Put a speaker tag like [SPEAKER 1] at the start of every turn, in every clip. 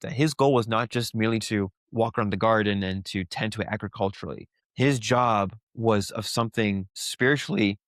[SPEAKER 1] that his goal was not just merely to walk around the garden and to tend to it agriculturally. His job was of something spiritually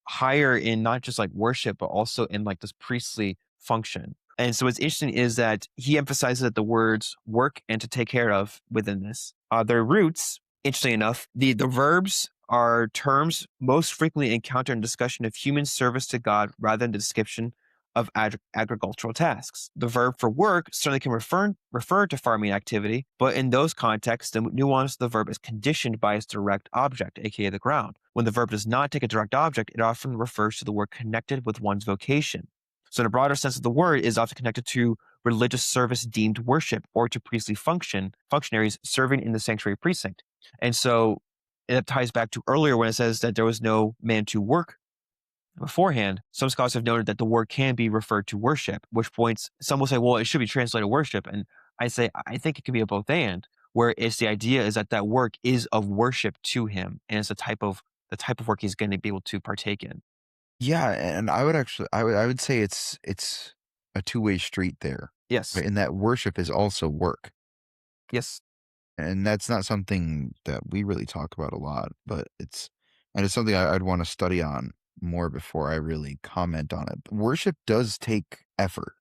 [SPEAKER 1] higher in not just like worship, but also in like this priestly function. And so what's interesting is that he emphasizes that the words work and to take care of within this. Their roots, interestingly enough, the verbs are terms most frequently encountered in discussion of human service to God rather than the description of agricultural tasks. The verb for work certainly can refer to farming activity, but in those contexts, the nuance of the verb is conditioned by its direct object, aka the ground. When the verb does not take a direct object, it often refers to the work connected with one's vocation. So in a broader sense of the word, it is often connected to religious service deemed worship or to priestly functionaries serving in the sanctuary precinct. And so it ties back to earlier when it says that there was no man to work beforehand. Some scholars have noted that the word can be referred to worship, which points, some will say, well, it should be translated worship. And I say, I think it could be a both and, where it's the idea is that that work is of worship to him. And it's the type of work he's going to be able to partake in.
[SPEAKER 2] Yeah, and I would say it's a two-way street there.
[SPEAKER 1] Yes.
[SPEAKER 2] Right? And that worship is also work.
[SPEAKER 1] Yes.
[SPEAKER 2] And that's not something that we really talk about a lot, but it's something I'd want to study on more before I really comment on it. But worship does take effort.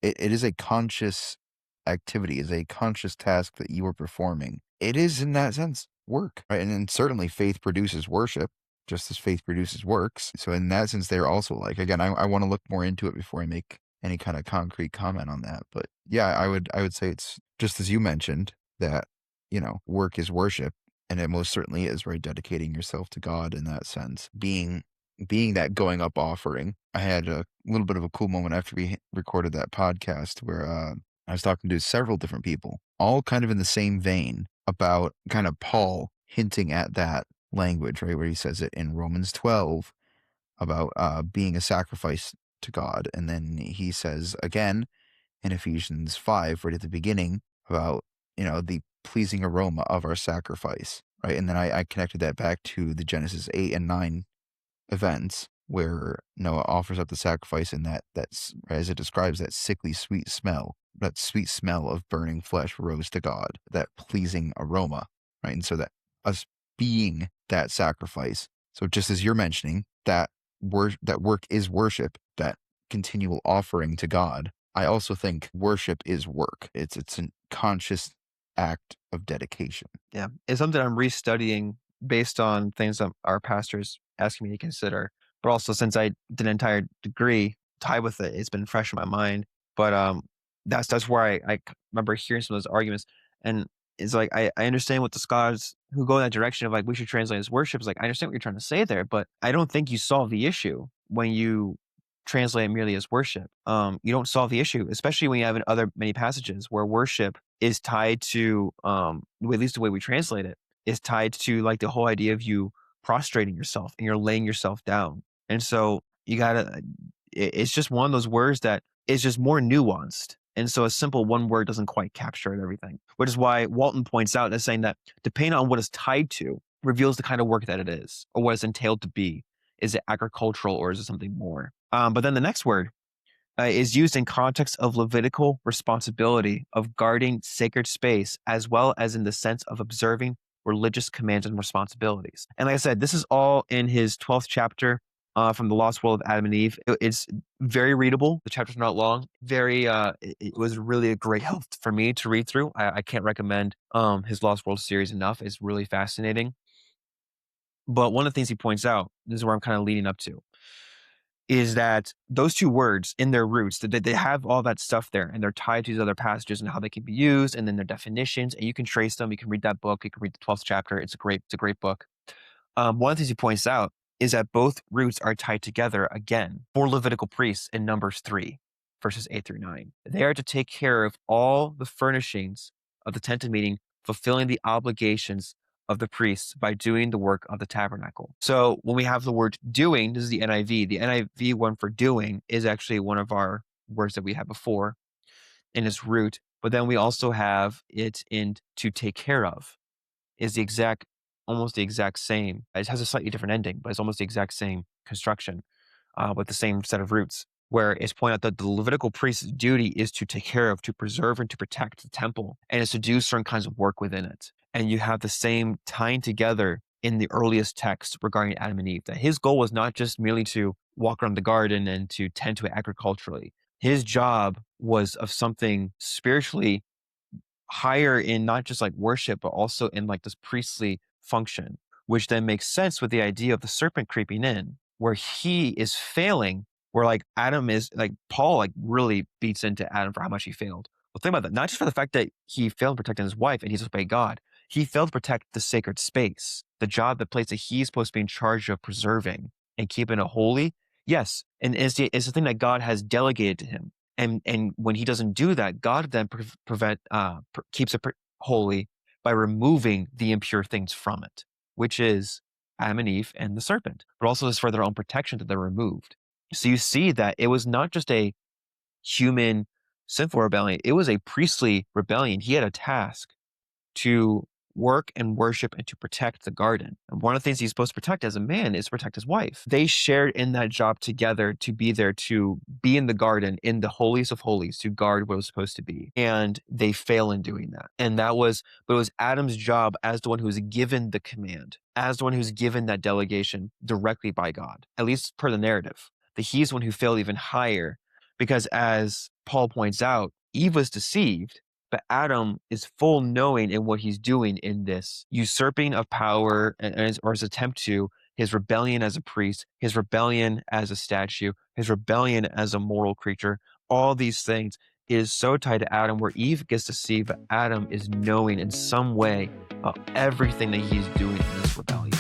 [SPEAKER 2] It is a conscious activity, is a conscious task that you are performing. It is in that sense work, right? And certainly faith produces worship, just as faith produces works. So in that sense, they're also like, again, I want to look more into it before I make any kind of concrete comment on that. But yeah, I would say it's just as you mentioned that, work is worship, and it most certainly is, right? Dedicating yourself to God in that sense, being that going up offering. I had a little bit of a cool moment after we recorded that podcast where I was talking to several different people, all kind of in the same vein about kind of Paul hinting at that language, right? Where he says it in Romans 12 about being a sacrifice to God. And then he says again in Ephesians 5, right at the beginning, about, the pleasing aroma of our sacrifice, right? And then I connected that back to the Genesis 8 and 9 events where Noah offers up the sacrifice, and that's, as it describes, that sickly sweet smell, that sweet smell of burning flesh rose to God, that pleasing aroma, right? And so that us being that sacrifice. So just as you're mentioning, that work is worship, that continual offering to God. I also think worship is work. It's a conscious act of dedication.
[SPEAKER 1] Yeah. It's something I'm restudying based on things that our pastors asking me to consider. But also since I did an entire degree tied with it, it's been fresh in my mind. But that's where I remember hearing some of those arguments. And it's like I understand what the scholars who go in that direction of like we should translate as worship is like, I understand what you're trying to say there, but I don't think you solve the issue when you translate it merely as worship. You don't solve the issue, especially when you have in other many passages where worship is tied to at least the way we translate it is tied to like the whole idea of you prostrating yourself and you're laying yourself down. And so you gotta it's just one of those words that is just more nuanced. And so a simple one word doesn't quite capture everything, which is why Walton points out as saying that depending on what it's tied to reveals the kind of work that it is or what it's entailed to be. Is it agricultural or is it something more? But then the next word is used in context of Levitical responsibility of guarding sacred space, as well as in the sense of observing religious commands and responsibilities. And like I said, this is all in his 12th chapter from the Lost World of Adam and Eve. It's very readable. The chapters are not long. It was really a great help for me to read through. I can't recommend his Lost World series enough. It's really fascinating. But one of the things he points out, this is where I'm kind of leading up to, is that those two words in their roots, that they have all that stuff there and they're tied to these other passages and how they can be used and then their definitions, and you can trace them. You can read that book. You can read the 12th chapter. It's a great book. One of the things he points out is that both roots are tied together again for Levitical priests in Numbers 3, verses 8 through 9. They are to take care of all the furnishings of the tent of meeting, fulfilling the obligations of the priests by doing the work of the tabernacle. So when we have the word doing, this is the NIV. The NIV one for doing is actually one of our words that we had before in its root. But then we also have it in to take care of is almost the exact same. It has a slightly different ending, but it's almost the exact same construction with the same set of roots. where it's pointed out that the Levitical priest's duty is to take care of, to preserve, and to protect the temple, and is to do certain kinds of work within it. And you have the same tying together in the earliest text regarding Adam and Eve, that his goal was not just merely to walk around the garden and to tend to it agriculturally. His job was of something spiritually higher in not just like worship, but also in like this priestly function, which then makes sense with the idea of the serpent creeping in, where he is failing, where like Adam is like Paul like really beats into Adam for how much he failed. Well, think about that. Not just for the fact that he failed protecting his wife and he's disobeyed God, he failed to protect the sacred space, the job, the place that he's supposed to be in charge of preserving and keeping it holy. Yes, and it's the thing that God has delegated to him. And when he doesn't do that, God then keeps it holy by removing the impure things from it, which is Adam and Eve and the serpent, but also is for their own protection that they're removed. So you see that it was not just a human sinful rebellion, it was a priestly rebellion. He had a task to work and worship and to protect the garden. And one of the things he's supposed to protect as a man is protect his wife. They shared in that job together to be there, to be in the garden, in the holiest of holies, to guard what was supposed to be. And they fail in doing that. And but it was Adam's job as the one who was given the command, as the one who's given that delegation directly by God, at least per the narrative, that he's the one who failed even higher. Because as Paul points out, Eve was deceived, but Adam is full knowing in what he's doing in this usurping of power or his attempt to, his rebellion as a priest, his rebellion as a statue, his rebellion as a moral creature. All these things is so tied to Adam, where Eve gets to see, but Adam is knowing in some way about everything that he's doing in this rebellion.